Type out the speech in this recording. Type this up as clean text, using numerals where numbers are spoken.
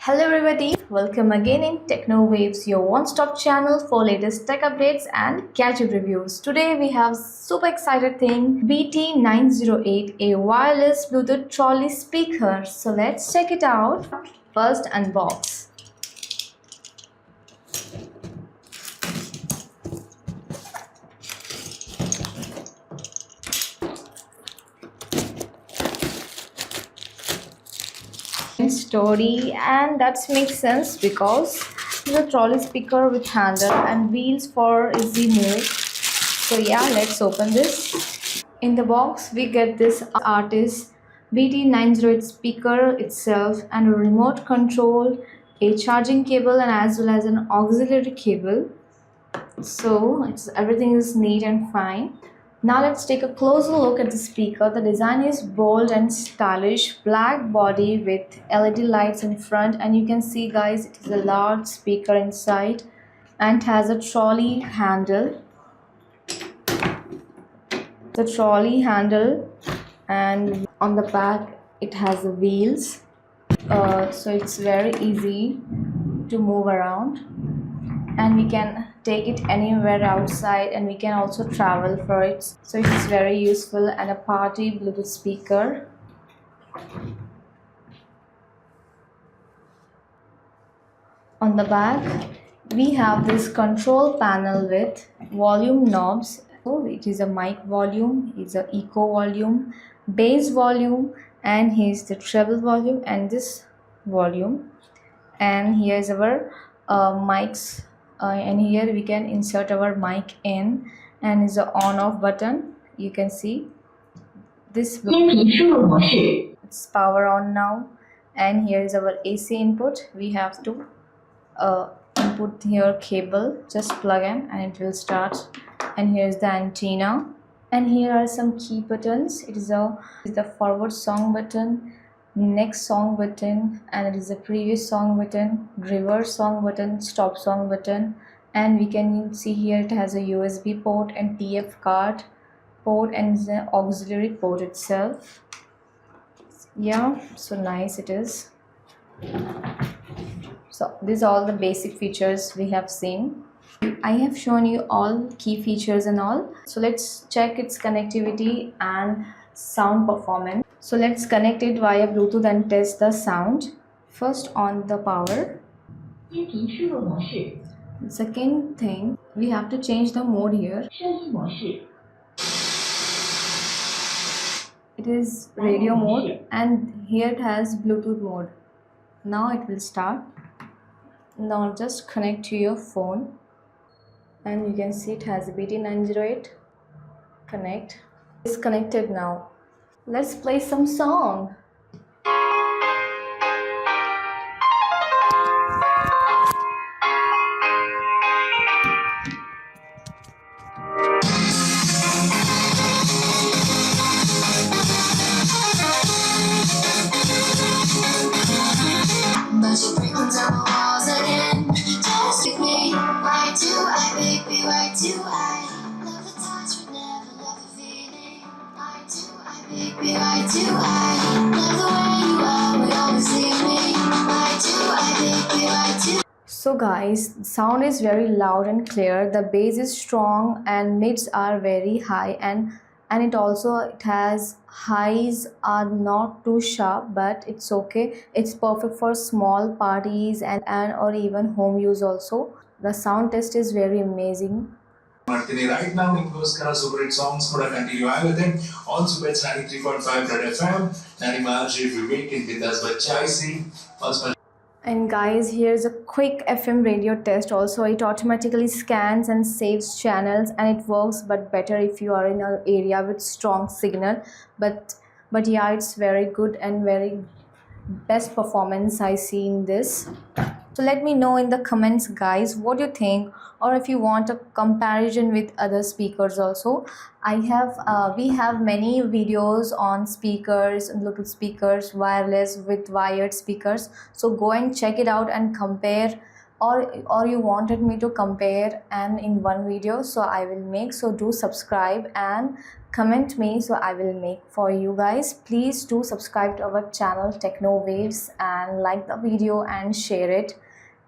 Hello everybody, welcome again in Techno Waves, your one-stop channel for latest tech updates and gadget reviews. Today we have super excited thing BT908, a wireless Bluetooth trolley speaker. So let's check it out. First unbox. Story, and that makes sense because it's a trolley speaker with handle and wheels for easy move. So yeah, let's open this. In the box we get this Artis BT908 speaker itself and a remote control, a charging cable, and as well as an auxiliary cable. So everything is neat and fine. Now let's take a closer look at the speaker. The design is bold and stylish, black body with LED lights in front, and you can see guys it is a large speaker inside and has a trolley handle. The trolley handle, and on the back it has the wheels, so it's very easy to move around and we can take it anywhere outside, and we can also travel for it, so it is very useful and a party Bluetooth speaker. On the back we have this control panel with volume knobs. So it is a mic volume, it's a echo volume, bass volume, and here's the treble volume and this volume, and here is our mics, and here we can insert our mic in, and is the on off button. You can see this, it's power on now, and here is our AC input. We have to input here cable, just plug in and it will start, and here is the antenna, and here are some key buttons. It is the forward song button, next song button, and it is the previous song button, reverse song button, stop song button, and we can see here it has a USB port and TF card port and the auxiliary port itself. Yeah, so nice it is. So these are all the basic features we have seen. I have shown you all key features and all. So let's check its connectivity and sound performance. So let's connect it via Bluetooth and test the sound. First on the power. Second thing, we have to change the mode here. It is radio mode, and here it has Bluetooth mode. Now it will start. Now just connect to your phone, and you can see it has a BT908. Connect. It's connected now. Let's play some song. But you break them down the walls again. Just with me. Why do I, baby? Why do I love the touch but never love the feeling? Why do I, baby? Why do I love the way you are? We always leave me. Why do I, baby? Why do? So guys, sound is very loud and clear. The bass is strong and mids are very high, and it has highs are not too sharp, but it's okay. It's perfect for small parties and or even home use also. The sound test is very amazing. ಮಾಡ್ತೀನಿ right ನಾವು ನಿಮಗೋಸ್ಕರ super hit songs ಕೂಡ continue ಆಗುತ್ತೆ on super 93.5 red FM ನಾನು ನಿಮ್ಮ RJ Vivek in ಬಿಂದಾಸ್ ಬಚ್ಚಾಯಿಸಿ first. And guys, here's a quick FM radio test also. It automatically scans and saves channels, and it works but better if you are in an area with strong signal, but yeah, it's very good and very best performance I see in this. So let me know in the comments guys what you think, or if you want a comparison with other speakers also. We have many videos on speakers, Bluetooth speakers, wireless with wired speakers, so go and check it out and compare, or you wanted me to compare and in one video, so I will make. So do subscribe and comment me, so I will make for you guys. Please do subscribe to our channel Techno Waves and like the video and share it.